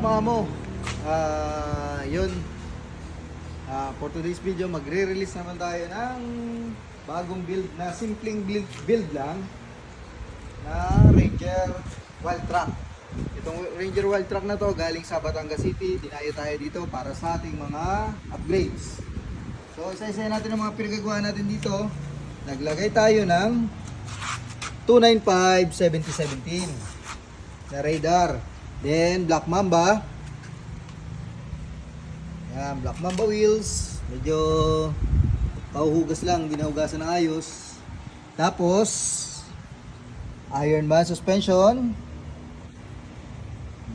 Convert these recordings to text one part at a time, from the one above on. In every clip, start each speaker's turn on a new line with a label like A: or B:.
A: mga mo. Yun. For today's video, magre-release naman tayo ng bagong build na simpleng build lang na Ranger Wild Track. Itong Ranger Wild Track na to galing sa Batangas City. Dinayo tayo dito para sa ating mga upgrades. So isa-isa natin ang mga pinagagawa natin dito. Naglagay tayo ng 295-7017 na radar. Then Black Mamba. Yan, Black Mamba wheels. Medyo pauhugas lang, hindi nahugasan ng ayos. Tapos Ironman suspension.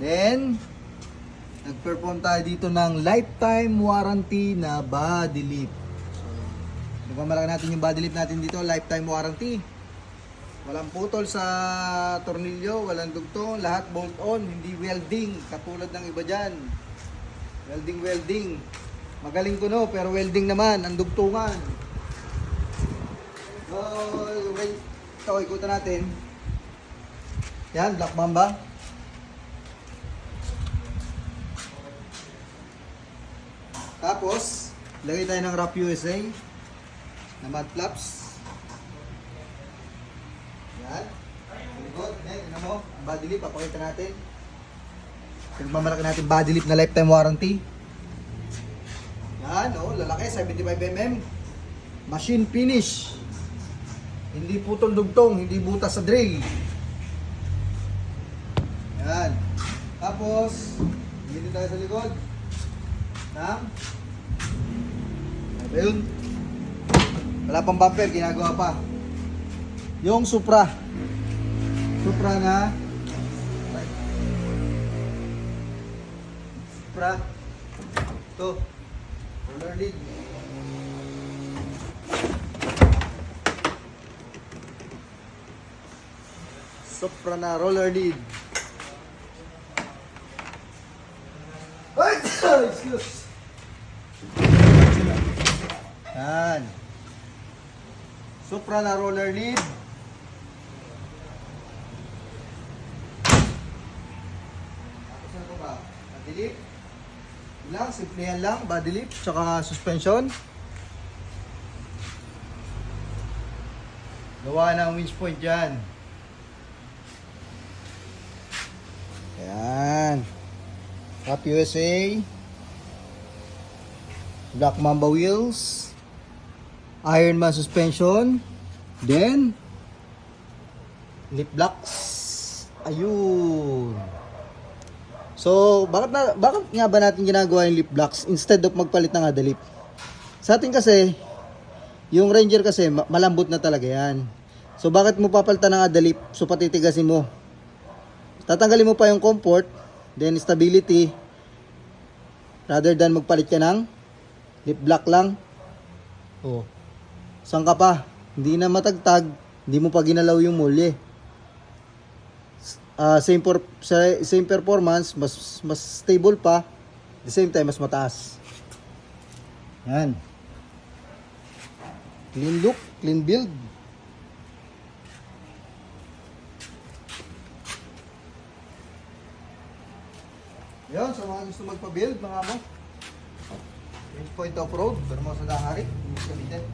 A: Then nag-perform tayo dito ng lifetime warranty na body lift. So, nagmamalaki natin yung body lift natin dito, lifetime warranty. Walang putol sa tornilyo, walang dugtong, lahat bolt on, hindi welding katulad ng iba dyan. Welding. Magaling ko no, pero welding naman, ang dugtungan. So, ito, ikutan natin. Yan, Black Mamba. Tapos, lagay tayo ng Wrap USA na mud flaps. Yan. Good. Tignan mo, ang body lift, papakita natin. Pinagmamalaki natin body lift na lifetime warranty. Yan, oh, lalaki, 75mm. Machine finish. Hindi putol dugtong, hindi butas sa drill. Yan. Tapos, dito tayo sa likod. Ano ba yun? Wala pang bumper, ginagawa pa. Yung Supra na Supra ito, roller lid. Supra na roller lid. Excuse. Yan. Supra na roller lid. Tapos ano ba? Body lift. Lang, simplihan lang. Body lift, tsaka suspension. Gawa ng winch point dyan. Yan. Wrap USA. Black Mamba wheels. Ironman suspension. Then lip blocks. Ayun. So, bakit nga ba natin ginagawa yung lip blocks instead of magpalit ng ada lip? Sa atin kasi, yung Ranger kasi malambot na talaga yan. So, bakit mo papalitan ng ada lip? So, patitigasin mo. Tatanggalin mo pa yung comfort, then stability, rather than magpalit ka ng lip block lang. Oh. Saan ka pa? Hindi na matagtag, hindi mo pa ginalaw yung molye. Same performance, mas stable pa, at the same time mas mataas. Yan. Clean look, clean build. Yan, sa mga gusto magpa-build, mga mo. Point of road, pero mga sa dahari, gamitin.